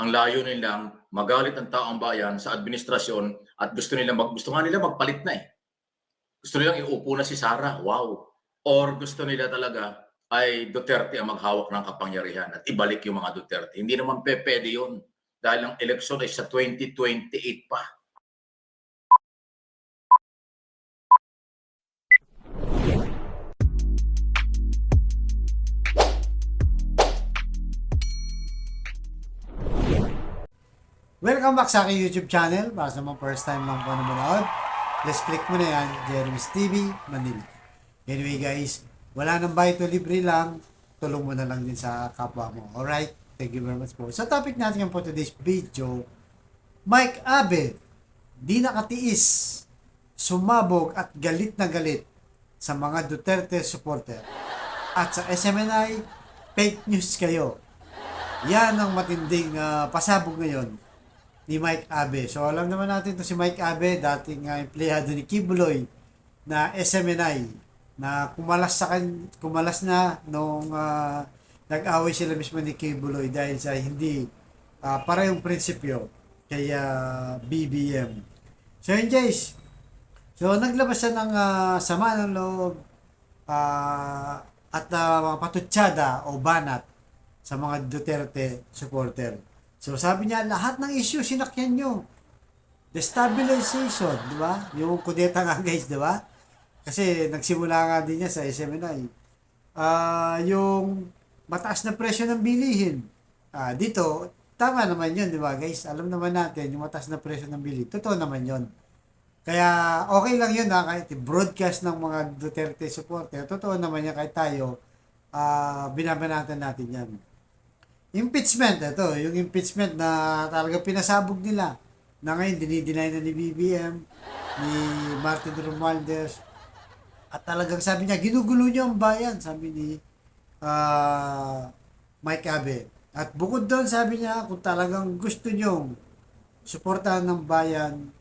Ang layunin lang, magalit ang taong bayan sa administrasyon at gusto nga nila magpalit na eh. Gusto nilang iupo na si Sara, wow. Or gusto nila talaga ay Duterte ang maghawak ng kapangyarihan at ibalik yung mga Duterte. Hindi naman pwede yun dahil ang eleksyon ay sa 2028 pa. Welcome back sa aking YouTube channel. Para sa mga first time lang po na manood, let's click mo na yan, Jeremy's TV, Manila. Anyway guys, wala nang bayad o libre lang, tulong mo na lang din sa kapwa mo. Alright? Thank you very much po. Sa topic natin po today's video, Mike Abe, di nakatiis, sumabog at galit na galit sa mga Duterte supporter. At sa SMNI, fake news kayo. Yan ang matinding pasabog ngayon ni Mike Abe. So alam naman natin to si Mike Abe, dating empleyado ni Kibuloy na SMNI na kumalas na nung nag-away sila mismo ni Kibuloy dahil sa hindi parehong prinsipyo kay BBM. So yun guys. So naglabas siya ng sama ng loob at mga patutsada o banat sa mga Duterte supporter. So sabi niya, lahat ng issue sinakyan nyo. Destabilization, di ba? Yung kudeta nga guys, di ba? Kasi nagsimula nga din niya sa SMNI. Yung mataas na presyo ng bilihin. Dito, tama naman yun, di ba guys? Alam naman natin, yung mataas na presyo ng bilihin. Totoo naman yun. Kaya okay lang yun kahit broadcast ng mga Duterte supporter. Totoo naman yan kahit tayo, binabanatan natin yan. Impeachment, ito, yung impeachment na talaga pinasabog nila na ngayon dinideny na ni BBM, ni Martin Romualdez, at talagang sabi niya, ginugulo niyo ang bayan, sabi ni Mike Abe. At bukod doon, sabi niya, kung talagang gusto niyo suportahan ng bayan,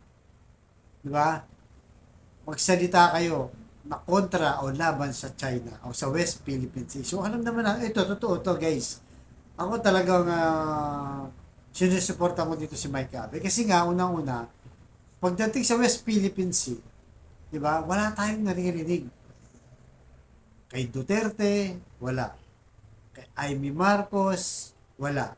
di ba, magsalita kayo na kontra o laban sa China o sa West Philippine Sea. So alam naman na, ito, totoo to guys. Ako talagang sinusuporta ko dito si Mike Abe. Kasi nga, unang-una, pagdating sa West Philippine Sea, di ba, wala tayong naririnig. Kay Duterte, wala. Kay Amy Marcos, wala.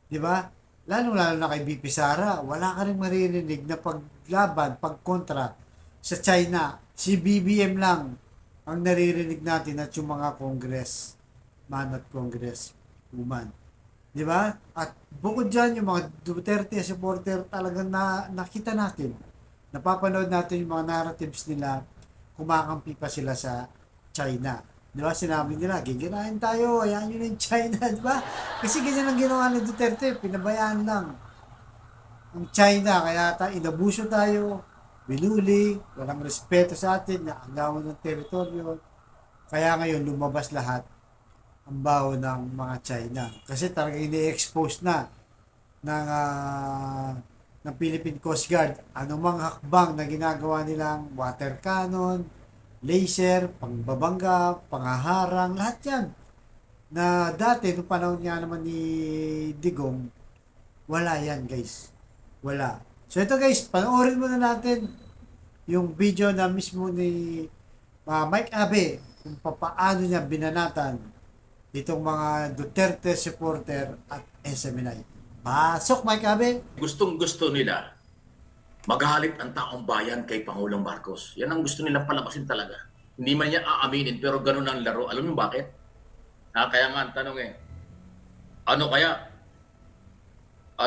Di ba? Lalo-lalo na kay BP Sara, wala ka rin maririnig na paglaban, pagkontra sa China. Si BBM lang ang naririnig natin at yung mga Congress, man at Congress woman. Di ba? At bukod dyan, yung mga Duterte supporter talagang nakita natin. Napapanood natin yung mga narratives nila, kumakampi pa sila sa China. Di ba? Sinabi nila, gigirahin tayo, ayan yun yung China, di ba? Kasi ganyan ang ginawa ni Duterte, pinabayaan lang ang China, kaya inabuso tayo, binuli, walang respeto sa atin, naagawan ng teritoryo. Kaya ngayon, lumabas lahat ang baho ng mga China. Kasi talagang ini-expose na ng Philippine Coast Guard anumang hakbang na ginagawa nilang water cannon, laser, pangbabangga, pangaharang, lahat yan. Na dati, nung panahon nga naman ni Digong, wala yan guys. Wala. So ito guys, panoorin muna natin yung video na mismo ni Mike Abe kung paano niya binanatan itong mga Duterte supporter at SMNI. Pasok, Mike Abe! Gustong-gusto nila magalit ang taong bayan kay Pangulong Marcos. Yan ang gusto nilang palabasin talaga. Hindi man niya aaminin, pero ganun ang laro. Alam niyo bakit? Kaya nga ang tanong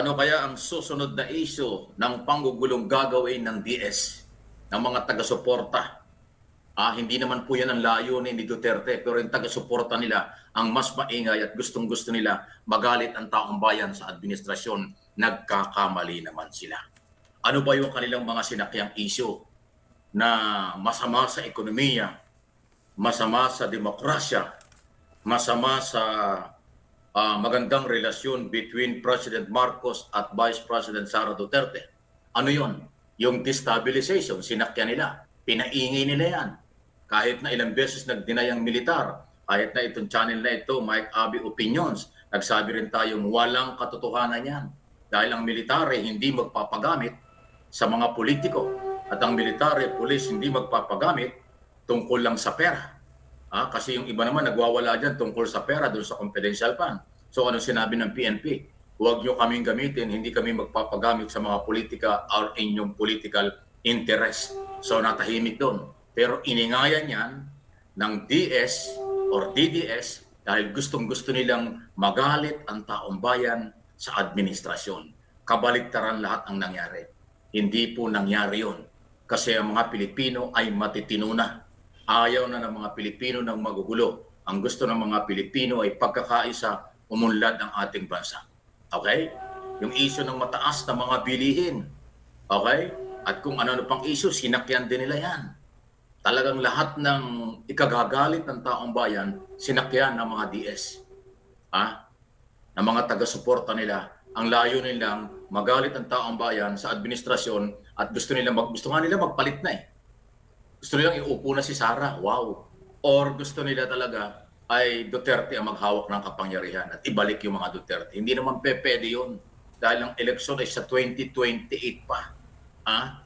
ano kaya ang susunod na issue ng panggugulong gagawin ng DS, ng mga taga-suporta? Hindi naman po yan ang layunin ni Duterte, pero yung taga-suporta nila ang mas maingay at gustong-gusto nila magalit ang taong bayan sa administrasyon. Nagkakamali naman sila. Ano ba yung kanilang mga sinakyang issue na masama sa ekonomiya, masama sa demokrasya, masama sa magandang relasyon between President Marcos at Vice President Sara Duterte? Ano yon? Yung destabilization, sinakyan nila, pinaingay nila yan. Kahit na ilang beses nag-deny ang militar, kahit na itong channel na ito, Mike Abe Opinions, nagsabi rin tayong walang katotohanan yan. dahil ang military hindi magpapagamit sa mga politiko at ang military, police hindi magpapagamit tungkol lang sa pera. Kasi yung iba naman nagwawala dyan tungkol sa pera doon sa confidential fund. So ano sinabi ng PNP? Huwag nyo kaming gamitin, hindi kami magpapagamit sa mga politika or inyong political interest. So natahimik doon. Pero iningayan yan ng DS or DDS dahil gustong-gusto nilang magalit ang taong bayan sa administrasyon. Kabaliktaran lahat ang nangyari. Hindi po nangyari yun. Kasi ang mga Pilipino ay matitino na. Ayaw na ng mga Pilipino ng magugulo. Ang gusto ng mga Pilipino ay pagkakaisa, umunlad ang ating bansa. Okay? Yung issue ng mataas na mga bilihin. Okay? At kung ano pang issue, sinakyan din nila yan. Talagang lahat ng ikagagalit ng taong bayan, sinakyan ng mga DS. Ng mga taga-suporta nila. Ang layo nilang magalit ang taong bayan sa administrasyon at gusto nga nila magpalit na eh. Gusto nilang iupo na si Sara. Wow. Or gusto nila talaga ay Duterte ang maghawak ng kapangyarihan at ibalik yung mga Duterte. Hindi naman pwede yun. Dahil ang eleksyon ay sa 2028 pa.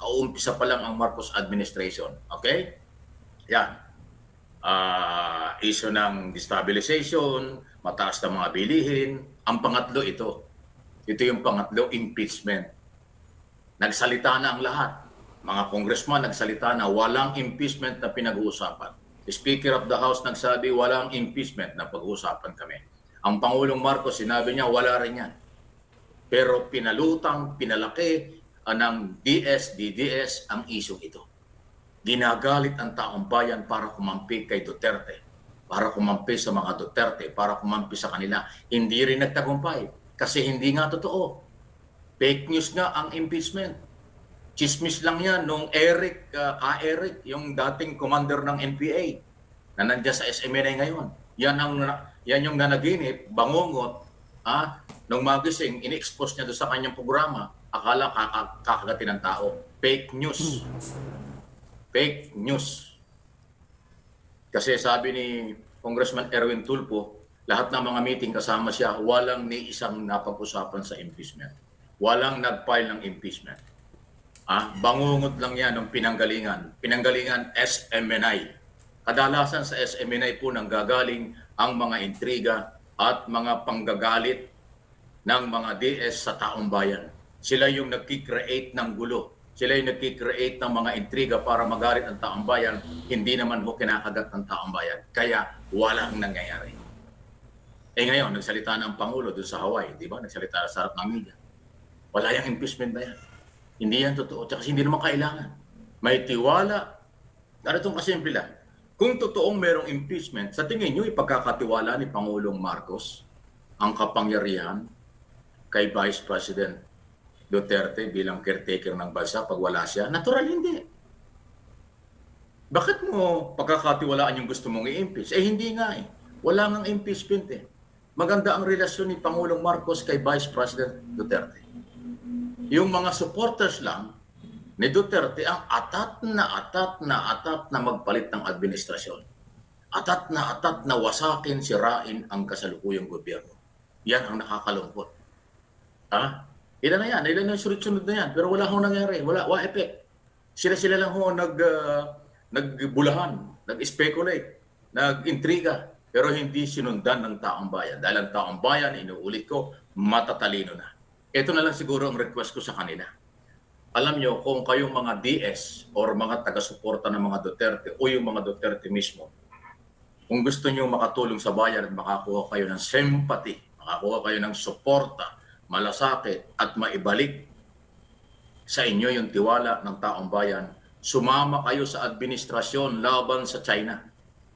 Kauumpisa pa lang ang Marcos administration. Okay? Yan. Issue ng destabilization, mataas na mga bilihin. Ang pangatlo ito. Ito yung pangatlo, impeachment. Nagsalita na ang lahat. Mga congressman nagsalita na walang impeachment na pinag-uusapan. The Speaker of the House nagsabi walang impeachment na pag-uusapan kami. Ang Pangulong Marcos sinabi niya wala rin yan. Pero pinalutang, pinalaki ng DS, DDS ang isyong ito. Ginagalit ang taong bayan para kumampi kay Duterte, para kumampi sa mga Duterte, para kumampi sa kanila. Hindi rin nagtagumpay kasi hindi nga totoo. Fake news nga ang impeachment. Chismis lang yan nung Eric, yung dating commander ng NPA na nandiyan sa SMNA ngayon. Yan yung nanaginip, bangungot, nung magising, ini-expose niya doon sa kanyang programa, akala kakagatin ng tao. Fake news. Fake news. Kasi sabi ni Congressman Erwin Tulfo, lahat ng mga meeting kasama siya, walang ni isang napag-usapan sa impeachment. Walang nag-file ng impeachment. Bangungot lang yan ng pinanggalingan. Pinanggalingan SMNI. Kadalasan sa SMNI po nang gagaling ang mga intriga at mga panggagalit ng mga DS sa taong bayan. Sila yung nagki-create ng gulo. Sila yung nagki-create ng mga intriga para magalit ang taong bayan. Hindi naman ho kinakagat ng taong bayan. Kaya walang nangyayari. Ngayon, nagsalita ng Pangulo doon sa Hawaii, di ba? Nagsalita sa harap ng media. Wala yung impeachment na yan. Hindi yan totoo. Tsaka hindi naman kailangan. May tiwala. Ganitong kasimple lang. Kung totoong merong impeachment, sa tingin nyo ipagkakatiwala ni Pangulong Marcos ang kapangyarihan kay Vice President Duterte bilang caretaker ng bansa pag wala siya? Natural hindi. Bakit mo pagkakatiwalaan yung gusto mong i-impeach? Hindi nga eh. Wala ngang impeachment eh. Maganda ang relasyon ni Pangulong Marcos kay Vice President Duterte. Yung mga supporters lang ni Duterte ang atat na magpalit ng administrasyon. Atat na wasakin, sirain ang kasalukuyang gobyerno. Yan ang nakakalungkot. Ilan na yan? Ilan na sunod-sunod na yan? Pero wala hong nangyari. Wala effect. Sila lang ho nagbulahan, nag-speculate, nag-intriga, pero hindi sinundan ng taong bayan. Dahil ang taong bayan, inuulit ko, matatalino na. Ito na lang siguro ang request ko sa kanila. Alam nyo, kung kayong mga DS or mga taga-suporta ng mga Duterte o yung mga Duterte mismo, kung gusto nyo makatulong sa bayan at makakuha kayo ng sympathy, makakuha kayo ng suporta, malasakit at maibalik sa inyo yung tiwala ng taong bayan, sumama kayo sa administrasyon laban sa China.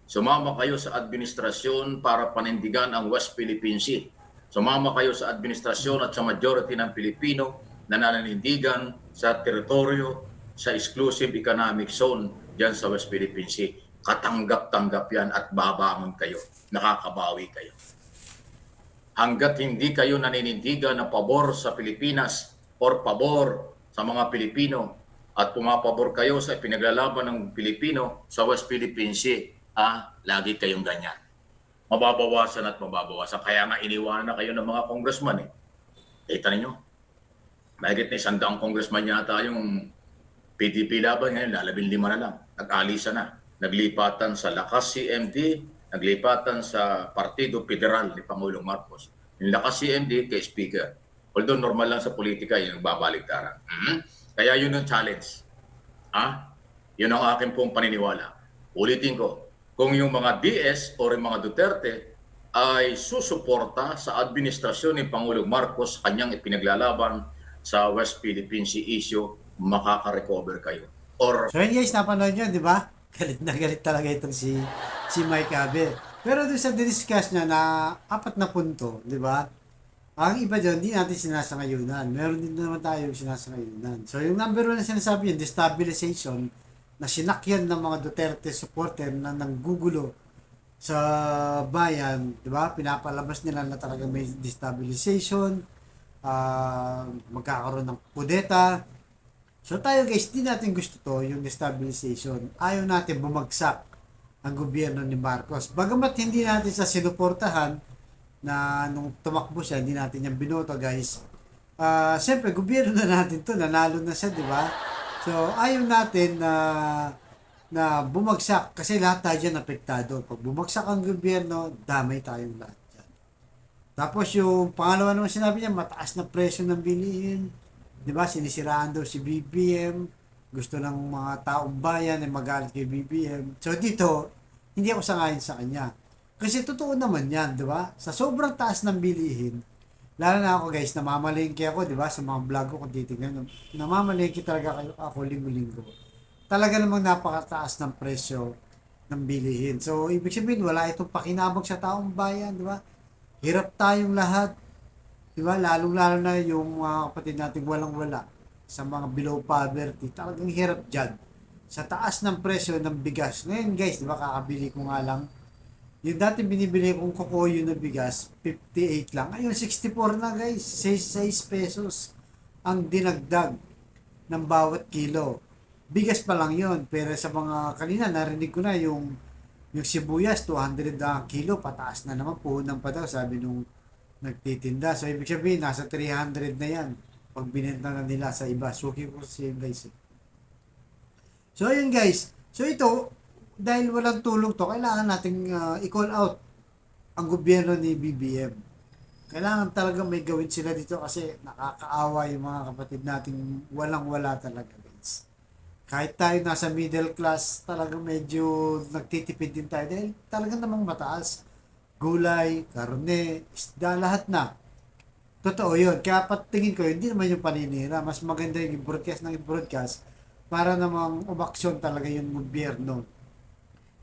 Sumama kayo sa administrasyon para panindigan ang West Philippine Sea. Sumama kayo sa administrasyon at sa majority ng Pilipino na nananindigan sa teritoryo, sa exclusive economic zone dyan sa West Philippine Sea. Katanggap-tanggap yan at babangon kayo. Nakakabawi kayo. Hanggat hindi kayo naninindigan na pabor sa Pilipinas or pabor sa mga Pilipino at pumapabor kayo sa pinaglalaban ng Pilipino sa West Philippine Sea, lagi kayong ganyan. Mababawasan at mababawasan. Kaya nga iniwanan na kayo ng mga congressman. Kita ninyo? Mahigit na 100 congressman yata yung PDP laban ngayon, lalabing 5 na lang. Nag-alisa na. Naglipatan sa Lakas CMD, naglipatan sa Partido Federal ni Pangulong Marcos. Yung Lakas CMD kay Speaker. Although normal lang sa politika, yung babaliktaran. Kaya yun ang challenge. Yun ang akin pong paniniwala. Ulitin ko, kung yung mga DS o yung mga Duterte ay susuporta sa administrasyon ni Pangulong Marcos kanyang ipinaglalaban sa West Philippine Sea issue, makaka-recover kayo. Or So yun guys, napanood nyo, di ba? Galit na galit talaga itong si Mike Abe. Pero doon sa discuss niya na 4 na punto, di ba? Ang iba dyan, hindi natin sinasangayunan. Meron din naman tayo sinasangayunan. So yung number 1 na sinasabi yun, destabilization, na sinakyan ng mga Duterte supporter na nanggugulo sa bayan, di ba? Pinapalabas nila na talaga may destabilization, magkakaroon ng kudeta. So tayo guys, di natin gusto to, yung destabilization. Ayaw natin bumagsak ang gobyerno ni Marcos. Bagamat hindi natin sa sinuportahan na nung tumakbo siya, hindi natin yung binoto guys. Siyempre, gobyerno na natin to, nanalo na siya, di ba? So, ayaw natin na bumagsak kasi lahat tayo dyan apektado. Pag bumagsak ang gobyerno, damay tayong lahat dyan. Tapos yung pangalawa naman sinabi niya, mataas na presyo ng bilihin. Di ba? Sinisiraan daw si BBM. Gusto ng mga taong bayan ay magalit kay BBM. So dito, hindi ako sangayon sa kanya. Kasi totoo naman yan, di ba? Sa sobrang taas ng bilihin, lalo na ako guys, namamalengke ako, di ba? Sa mga vlog ko kung titignan, namamalengke talaga ako linggo-linggo. Talaga namang napakataas ng presyo ng bilihin. So, ibig sabihin, wala itong pakinabang sa taong bayan, di ba? Hirap tayong lahat, di ba? Lalong-lalo na yung mga kapatid natin walang-wala sa mga below poverty. Talagang hirap dyan. Sa taas ng presyo ng bigas. Ngayon guys, di ba, kakabili ko nga lang, yung dati binibili kong kokoyo na bigas, 58 lang. Ayun, 64 na guys. 6 pesos ang dinagdag ng bawat kilo. Bigas pa lang yon. Pero sa mga kanina, narinig ko na yung sibuyas, 200 na kilo. Pataas na naman. Puhunan pa daw, sabi nung nagtitinda. So, ibig sabihin, nasa 300 na yan. Pag binenta na nila sa iba. Suki ko siya guys. So, ayun guys. So, ito, dahil walang tulong to, kailangan nating i-call out ang gobyerno ni BBM. Kailangan talaga may gawin sila dito kasi nakakaawa yung mga kapatid nating walang-wala talaga guys. Kahit tayo nasa middle class, talaga medyo nagtitipid din tayo dahil talaga namang mataas. Gulay, karne, isda, lahat na. Totoo yun. Kaya patingin ko, hindi naman yung paninira. Mas maganda yung i-broadcast ng i-broadcast para namang umaksyon talaga yung gobyerno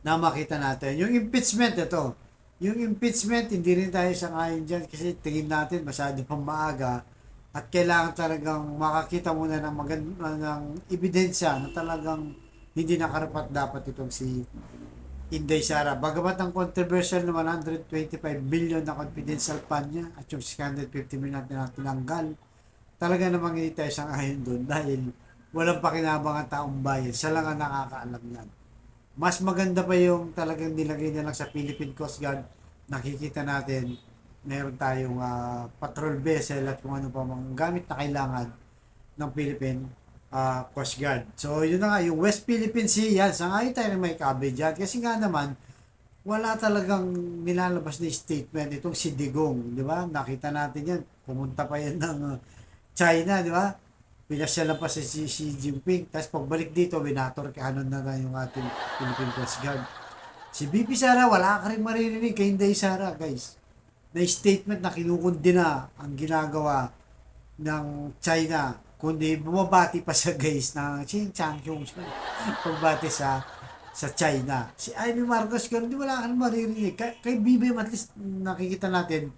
na makita natin. Yung impeachment, ito. Yung impeachment, hindi rin tayo sangayon dyan kasi tingin natin masyado pang maaga at kailangan talagang makakita muna ng ng ebidensya na talagang hindi nakarapat dapat itong si Inday Sara. Bagamat ang controversial na 125 billion na confidential fund niya at yung 650 million na tinanggal, talaga namang hindi tayo sangayon doon dahil walang pakinabang ang taong bayan. Siya lang ang nakakaalam yan. Mas maganda pa yung talagang nilagay niya lang sa Philippine Coast Guard. Nakikita natin, meron tayong patrol vessel at kung ano pa mga gamit na kailangan ng Philippine Coast Guard. So, yun na nga, yung West Philippine Sea, yan, sangayon tayo may kabe dyan. Kasi nga naman, wala talagang nilalabas na statement itong si Digong, di ba? Nakita natin yan, pumunta pa yan ng China, di ba? Pinasyal na pa si Xi Jinping. Tapos pagbalik dito, binator kanon na yung ating Philippine Coast Guard. Si BP Sara, wala ka rin maririnig kay Inday Sara, guys. Na statement na kinukundi na ang ginagawa ng China. Kundi bumabati pa siya, guys, na Xing Chang Chung pagbati sa China. Si Amy Marcos, ganun, di wala ka rin maririnig. Kay BBM, at least nakikita natin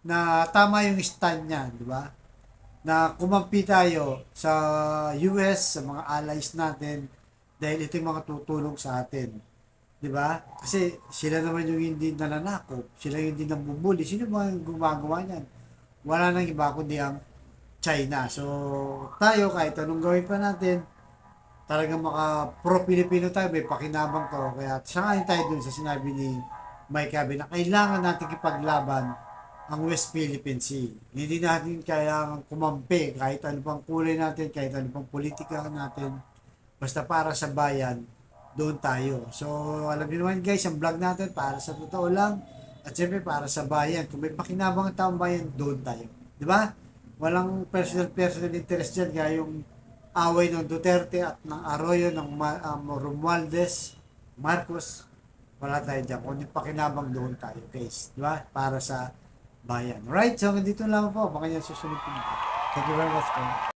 na tama yung stand niya, di ba? Na kumampi tayo sa US, sa mga allies natin dahil ito yung mga tutulong sa atin. 'Di ba? Kasi sila naman yung hindi nananakop, sila yung hindi nambubuli. Sino ba yung gumagawa niyan? Wala nang iba kundi ang China. So, tayo kahit anong gawin pa natin, talagang maka pro-Pilipino tayo, may pakinabang to. Kaya sangayon tayo dun sa sinabi ni Mike Abe na kailangan natin ipaglaban ang West Philippine Sea. Hindi natin kailangan kumampi kahit ano pang kulay natin, kahit ano pang politika natin. Basta para sa bayan, doon tayo. So, alam niyo naman guys, ang vlog natin para sa totoo lang at siyempre para sa bayan. Kung may pakinabang ang taong bayan, doon tayo. Di ba? Walang personal interest dyan gaya yung away ng Duterte at ng Arroyo, ng Romualdez, Marcos. Wala tayo dyan. Kung yung pakinabang, doon tayo guys. Di ba? Para sa bayan. Right? So, dito lang po. Baka yan susunod po. Thank you very much po.